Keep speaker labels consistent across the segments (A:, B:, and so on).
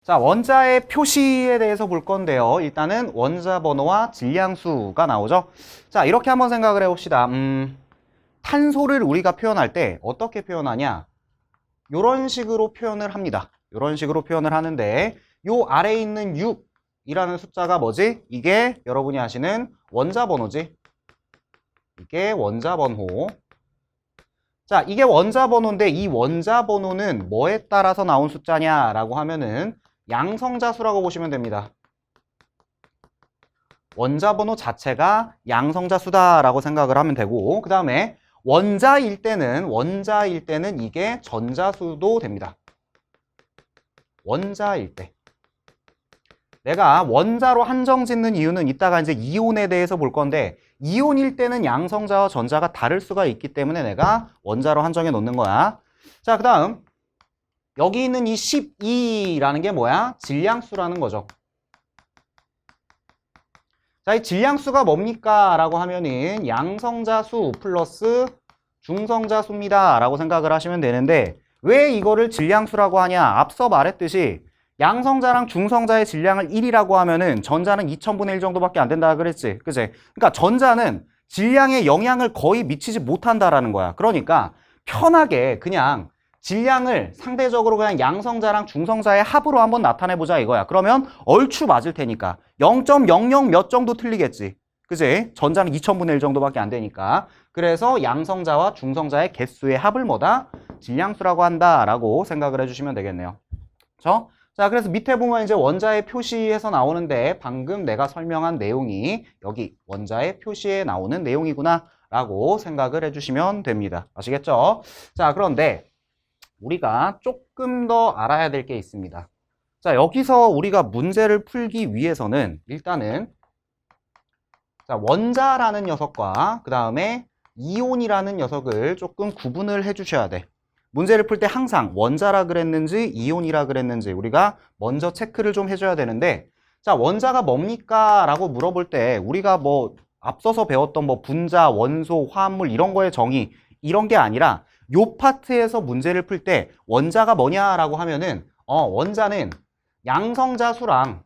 A: 자, 원자의 표시에 대해서 볼 건데요. 일단은 원자 번호와 질량수가 나오죠. 자, 이렇게 한번 생각을 해봅시다. 탄소를 우리가 표현할 때 어떻게 표현하냐? 이런 식으로 표현을 합니다. 이런 식으로 표현을 하는데 요 아래에 있는 6이라는 숫자가 뭐지? 이게 여러분이 아시는 원자 번호지. 이게 원자 번호. 자, 이게 원자 번호인데 이 원자 번호는 뭐에 따라서 나온 숫자냐라고 하면은 양성자수라고 보시면 됩니다. 원자 번호 자체가 양성자수다라고 생각을 하면 되고, 그 다음에 원자일 때는 이게 전자수도 됩니다. 원자일 때. 내가 원자로 한정 짓는 이유는 이따가 이제 이온에 대해서 볼 건데, 이온일 때는 양성자와 전자가 다를 수가 있기 때문에 내가 원자로 한정해 놓는 거야. 자, 그 다음 여기 있는 이 12라는 게 뭐야? 질량수라는 거죠. 자, 이 질량수가 뭡니까? 라고 하면은 양성자수 플러스 중성자수입니다 라고 생각을 하시면 되는데, 왜 이거를 질량수라고 하냐? 앞서 말했듯이 양성자랑 중성자의 질량을 1이라고 하면은 전자는 2000분의 1 정도밖에 안 된다 그랬지. 그치? 그러니까 전자는 질량에 영향을 거의 미치지 못한다라는 거야. 그러니까 편하게 그냥 질량을 상대적으로 그냥 양성자랑 중성자의 합으로 한번 나타내보자 이거야. 그러면 얼추 맞을 테니까 0.00 몇 정도 틀리겠지. 그치? 전자는 2000분의 1 정도밖에 안 되니까. 그래서 양성자와 중성자의 개수의 합을 뭐다? 질량수라고 한다라고 생각을 해주시면 되겠네요. 그렇죠? 자, 그래서 밑에 보면 이제 원자의 표시에서 나오는데 방금 내가 설명한 내용이 여기 원자의 표시에 나오는 내용이구나 라고 생각을 해주시면 됩니다. 아시겠죠? 자, 그런데 우리가 조금 더 알아야 될 게 있습니다. 자, 여기서 우리가 문제를 풀기 위해서는 일단은 자, 원자라는 녀석과 그 다음에 이온이라는 녀석을 조금 구분을 해주셔야 돼. 문제를 풀 때 항상 원자라 그랬는지 이온이라 그랬는지 우리가 먼저 체크를 좀 해줘야 되는데, 자, 원자가 뭡니까? 라고 물어볼 때 우리가 뭐 앞서서 배웠던 뭐 분자, 원소, 화합물 이런 거의 정의 이런 게 아니라 요 파트에서 문제를 풀 때 원자가 뭐냐라고 하면은 원자는 양성자수랑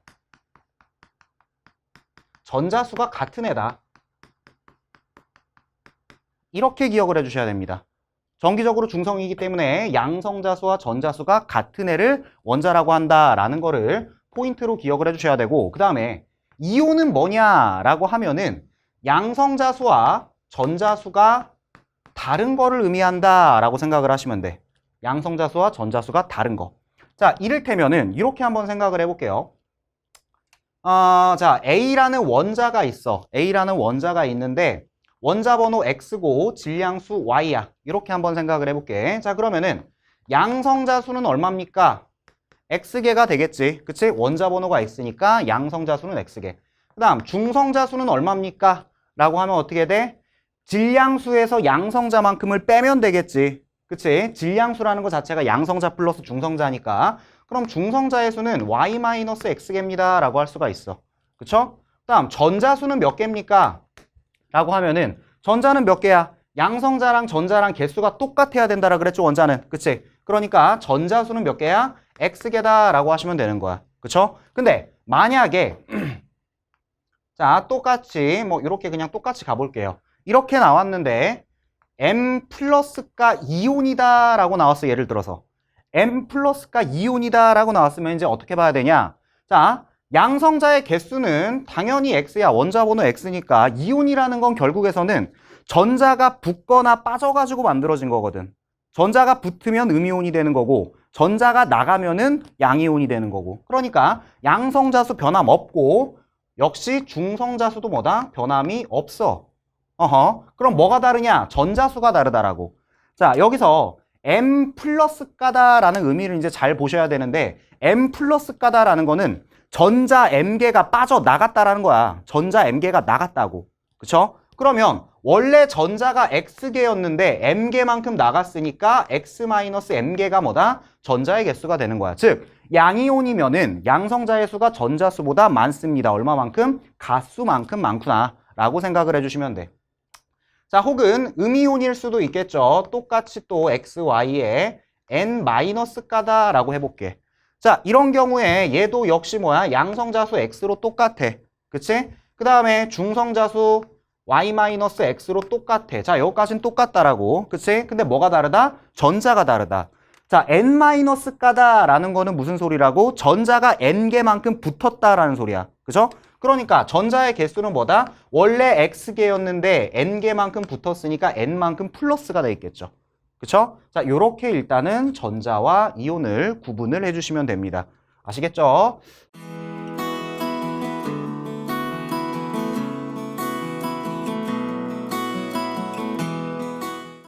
A: 전자수가 같은 애다. 이렇게 기억을 해주셔야 됩니다. 정기적으로 중성이기 때문에 양성자수와 전자수가 같은 애를 원자라고 한다라는 거를 포인트로 기억을 해주셔야 되고, 그 다음에 이온은 뭐냐라고 하면은 양성자수와 전자수가 다른 거를 의미한다라고 생각을 하시면 돼. 양성자수와 전자수가 다른 거. 자, 이를테면은 이렇게 한번 생각을 해볼게요. 자, A라는 원자가 있어. A라는 원자가 있는데 원자 번호 X고 질량수 Y야. 이렇게 한번 생각을 해볼게. 자, 그러면은 양성자수는 얼마입니까? X개가 되겠지. 그치? 원자 번호가 X니까 양성자수는 X개. 그 다음 중성자수는 얼마입니까? 라고 하면 어떻게 돼? 질량수에서 양성자만큼을 빼면 되겠지. 그치? 질량수라는 것 자체가 양성자 플러스 중성자니까. 그럼 중성자의 수는 Y-X개입니다 라고 할 수가 있어. 그쵸? 그 다음 전자수는 몇 개입니까? 라고 하면은 전자는 몇 개야? 양성자랑 전자랑 개수가 똑같아야 된다라 그랬죠, 원자는. 그치? 그러니까 전자수는 몇 개야? X개다 라고 하시면 되는 거야. 그쵸? 근데 만약에 자, 똑같이 뭐 이렇게 그냥 똑같이 가볼게요. 이렇게 나왔는데 M 플러스가 이온이다 라고 나왔어. 예를 들어서 M 플러스가 이온이다 라고 나왔으면 이제 어떻게 봐야 되냐? 자, 양성자의 개수는 당연히 X야. 원자 번호 X니까 이온이라는 건 결국에서는 전자가 붙거나 빠져가지고 만들어진 거거든. 전자가 붙으면 음이온이 되는 거고 전자가 나가면은 양이온이 되는 거고. 그러니까 양성자수 변함 없고 역시 중성자수도 뭐다? 변함이 없어. 그럼 뭐가 다르냐? 전자수가 다르다라고. 자, 여기서 M 플러스가다라는 의미를 이제 잘 보셔야 되는데, M 플러스가다라는 거는 전자 M개가 빠져나갔다라는 거야. 전자 M개가 나갔다고. 그쵸? 그러면 원래 전자가 X개였는데 M개만큼 나갔으니까 X-M개가 뭐다? 전자의 개수가 되는 거야. 즉, 양이온이면은 양성자의 수가 전자수보다 많습니다. 얼마만큼? 가수만큼 많구나 라고 생각을 해주시면 돼. 자, 혹은 음이온일 수도 있겠죠. 똑같이 또 X, Y에 N-가다라고 해볼게. 자, 이런 경우에 얘도 역시 뭐야? 양성자수 x로 똑같아. 그치? 그 다음에 중성자수 y-x로 똑같아. 자, 여기까지는 똑같다라고. 그치? 근데 뭐가 다르다? 전자가 다르다. 자, n-가다라는 거는 무슨 소리라고? 전자가 n개만큼 붙었다라는 소리야. 그죠? 그러니까 전자의 개수는 뭐다? 원래 x개였는데 n개만큼 붙었으니까 n만큼 플러스가 돼 있겠죠. 그쵸? 자, 요렇게 일단은 전자와 이온을 구분을 해주시면 됩니다. 아시겠죠?